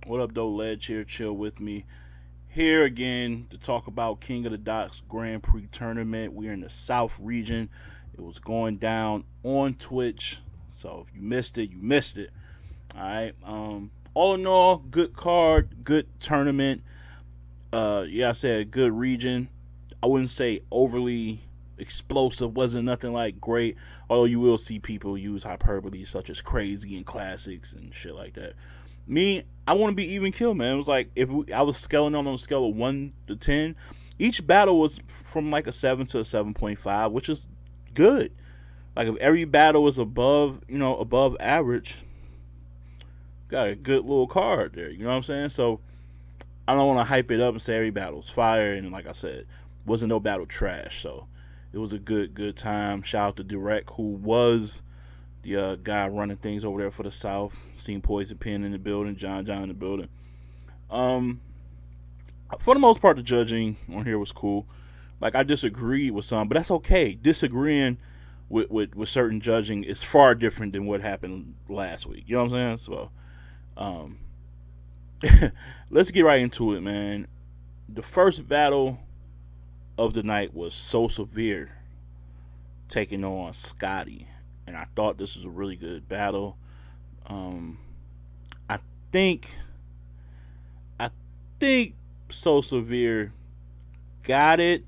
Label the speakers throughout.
Speaker 1: What up, though? Ledge here, chill with me. Here again to talk about King of the Dots Grand Prix tournament. We're in the South region. It was going down on Twitch. So if you missed it, you missed it. All right. All in all, good card, good tournament. Yeah, I said good region. I wouldn't say overly explosive. Wasn't nothing like great. Although you will see people use hyperbole such as crazy and classics and shit like that. Me, I want to be even kill, man. It was like if I was scaling on a scale of 1 to 10, each battle was from like a 7 to a 7.5, which is good. Like if every battle is above, above average, got a good little card there. You know what I'm saying? So I don't want to hype it up and say every battle's fire. And like I said, wasn't no battle trash. So it was a good time. Shout out to Direct, who was the guy running things over there for the South. Seen Poison Pen in the building, John in the building. Um, for the most part, the judging on here was cool. Like I disagreed with some, but that's okay. Disagreeing with certain judging is far different than what happened last week. You know what I'm saying? So, um, let's get right into it, man. The first battle of the night was So Severe taking on Scotty, and I thought this was a really good battle. Um, I think I think So Severe got it.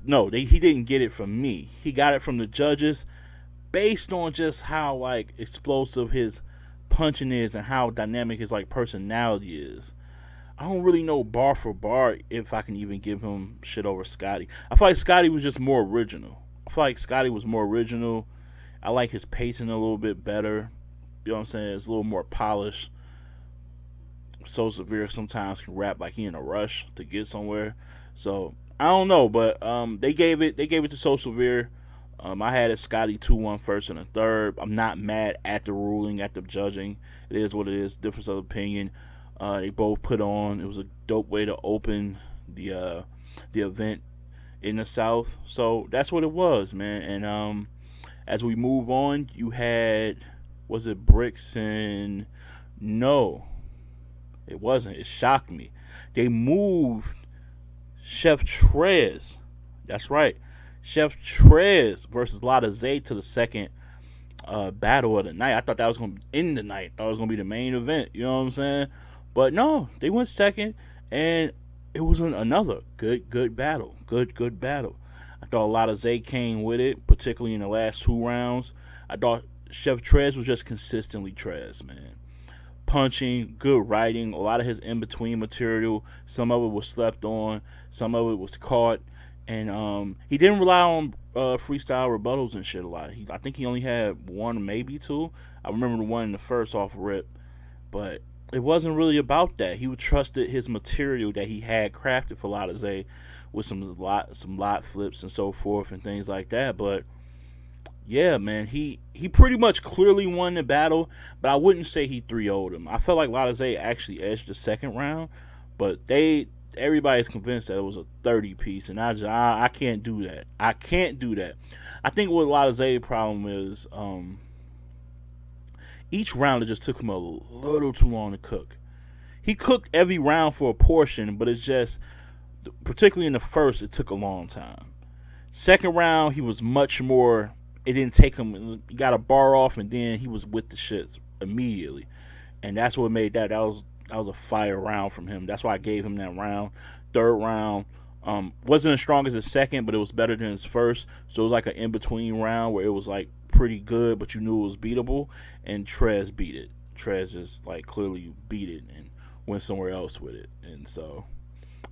Speaker 1: No, he didn't get it from me. He got it from the judges, based on just how like explosive his punching is and how dynamic his like personality is. I don't really know bar for bar if I can even give him shit over Scotty. I feel like Scotty was just more original. I feel like Scotty was more original. I like his pacing a little bit better. You know what I'm saying? It's a little more polished. So Severe sometimes can rap like he in a rush to get somewhere. So I don't know, but they gave it to So Severe. I had it Scotty 2-1 first and a third. I'm not mad at the ruling, at the judging. It is what it is. Difference of opinion. They both put on. It was a dope way to open the event in the South. So that's what it was, man. And as we move on, you had, was it Bricks and no, it wasn't. It shocked me. They moved Chef Trez. That's right. Chef Trez versus Lotta Zay to the second battle of the night. I thought that was going to end the night. I thought it was going to be the main event. You know what I'm saying? But no, they went second, and it was another good battle. Good battle. I thought a lot of Zay came with it, particularly in the last 2 rounds. I thought Chef Trez was just consistently Trez, man. Punching, good writing, a lot of his in between material. Some of it was slept on, some of it was caught, and he didn't rely on freestyle rebuttals and shit a lot. I think he only had one, maybe two. I remember the one in the first off rip, but it wasn't really about that. He trusted his material that he had crafted for Latize with some lot flips and so forth and things like that. But yeah, man, he pretty much clearly won the battle, but I wouldn't say he 3-0'd him. I felt like Latize actually edged the second round, but everybody's convinced that it was a 30 piece, and I can't do that. I can't do that. I think what Latize's problem is, each round it just took him a little too long to cook. He cooked every round for a portion, but it's just, particularly in the first, it took a long time. Second round, he was much more. It didn't take him. He got a bar off, and then he was with the shits immediately, and that's what made that. That was a fire round from him. That's why I gave him that round. Third round wasn't as strong as his second, but it was better than his first. So it was like an in between round where it was like pretty good, but you knew it was beatable. And Trez beat it. Trez just like clearly beat it and went somewhere else with it. And so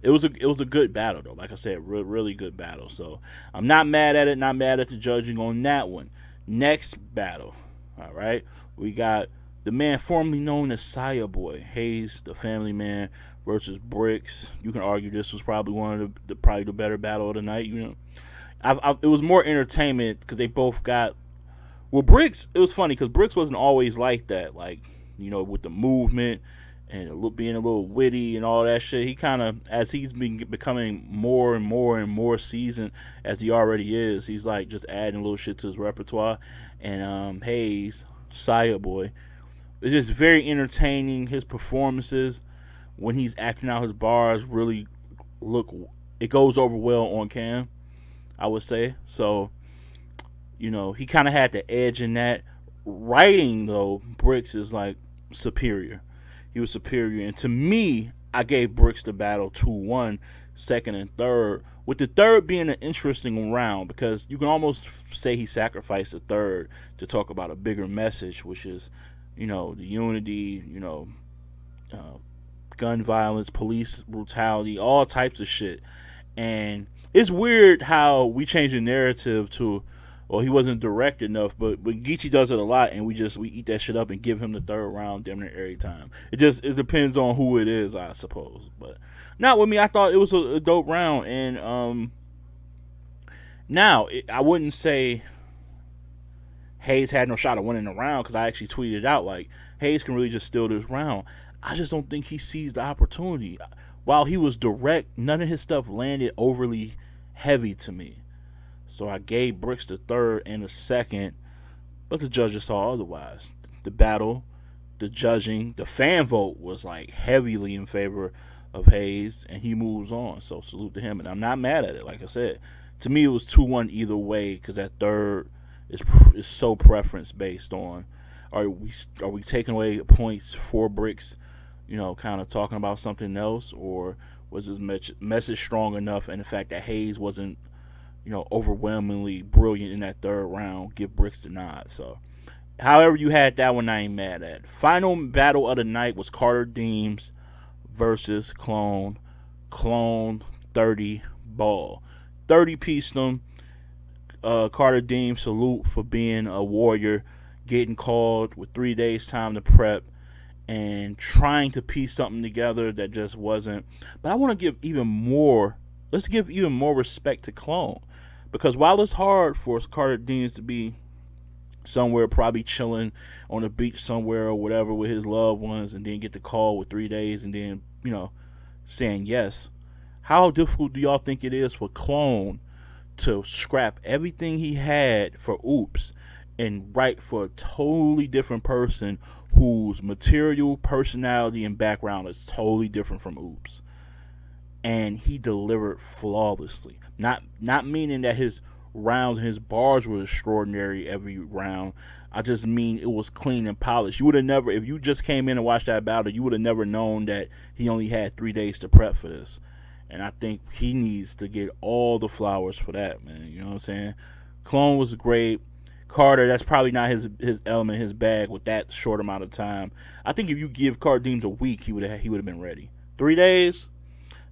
Speaker 1: it was a good battle though. Like I said, really good battle. So I'm not mad at it. Not mad at the judging on that one. Next battle. All right, we got the man formerly known as Saya Boy, Hayes, the family man, versus Bricks. You can argue this was probably one of probably the better battle of the night. You know, it was more entertainment because they both got. Well, Bricks, it was funny because Bricks wasn't always like that. Like, with the movement and being a little witty and all that shit. He kind of, as he's been becoming more and more and more seasoned as he already is, he's like just adding little shit to his repertoire. And Hayes, Saya Boy, It's just very entertaining. His performances when he's acting out his bars really look. It goes over well on cam, I would say. So he kind of had the edge in that. Writing though, Bricks is like superior. He was superior, and to me, I gave Bricks the battle 2-1, second and third. With the third being an interesting round because you can almost say he sacrificed the third to talk about a bigger message, which is, the unity, uh, gun violence, police brutality, all types of shit. And it's weird how we change the narrative to, well, he wasn't direct enough, but Geechee does it a lot, and we eat that shit up and give him the third round damn near every time. It depends on who it is, I suppose, but not with me. I thought it was a dope round, and I wouldn't say Hayes had no shot of winning the round because I actually tweeted out like Hayes can really just steal this round. I just don't think he sees the opportunity. While he was direct, none of his stuff landed overly heavy to me. So I gave Bricks the third and the second, but the judges saw otherwise. The battle, the judging, the fan vote was like heavily in favor of Hayes, and he moves on. So salute to him, and I'm not mad at it. Like I said, to me it was 2-1 either way because that third is so preference based on are we taking away points for Bricks, kind of talking about something else, or was his message strong enough, and the fact that Hayes wasn't overwhelmingly brilliant in that third round, give Bricks the nod. So, however you had that one, I ain't mad at. Final battle of the night was Carter Deems versus Clone. Clone 30 ball. 30 pieced them. Carter Deems, salute for being a warrior, getting called with 3 days time to prep and trying to piece something together that just wasn't. But I want to give even more. Let's give even more respect to Clone. Because while it's hard for Carter Deems to be somewhere probably chilling on the beach somewhere or whatever with his loved ones and then get the call with 3 days and then, saying yes, how difficult do y'all think it is for Clone to scrap everything he had for Oops and write for a totally different person whose material, personality, and background is totally different from Oops? And he delivered flawlessly. Not meaning that his rounds and his bars were extraordinary every round. I just mean it was clean and polished. You would have never, if you just came in and watched that battle, you would have never known that he only had 3 days to prep for this. And I think he needs to get all the flowers for that, man. You know what I'm saying? Clone was great. Carter, that's probably not his element, his bag with that short amount of time. I think if you give Carter Deems a week, he would have been ready. 3 days?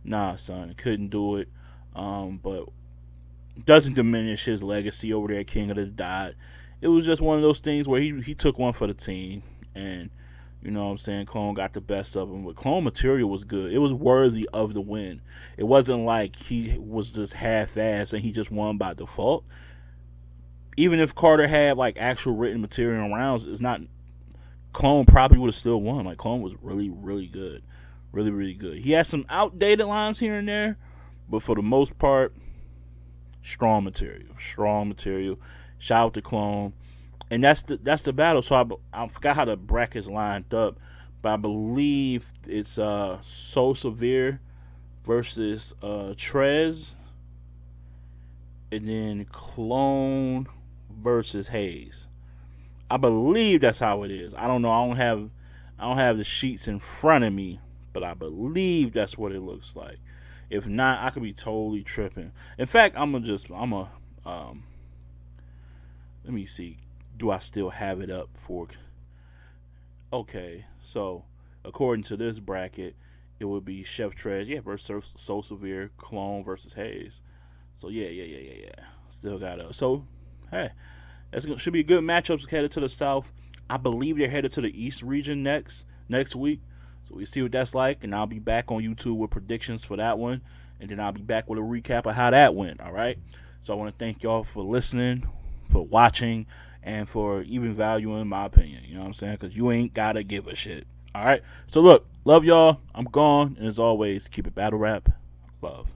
Speaker 1: Nah, son, couldn't do it. But doesn't diminish his legacy over there at King of the Dot. It was just one of those things where he took one for the team, and you know what I'm saying, Clone got the best of him. But Clone material was good. It was worthy of the win. It wasn't like he was just half-assed and he just won by default. Even if Carter had like actual written material in rounds, it's not. Clone probably would have still won. Like Clone was really, really good. Really, really good. He had some outdated lines here and there, but for the most part, strong material. Strong material. Shout out to Clone. And that's the battle. So I forgot how the brackets lined up, but I believe it's So Severe versus Trez, and then Clone versus Hayes. I believe that's how it is. I don't know. I don't have the sheets in front of me, but I believe that's what it looks like. If not, I could be totally tripping. In fact, let me see. Do I still have it up for? Okay, so according to this bracket, it would be Chef Trez, versus So Severe, Clone versus Hayes. So yeah. Still got it. So hey, should be good matchups headed to the south. I believe they're headed to the east region next week. So we see what that's like, and I'll be back on YouTube with predictions for that one, and then I'll be back with a recap of how that went. All right. So I want to thank y'all for listening, for watching, and for even valuing my opinion. You know what I'm saying? Because you ain't gotta give a shit. All right. So look, love y'all. I'm gone, and as always, keep it battle rap. Love.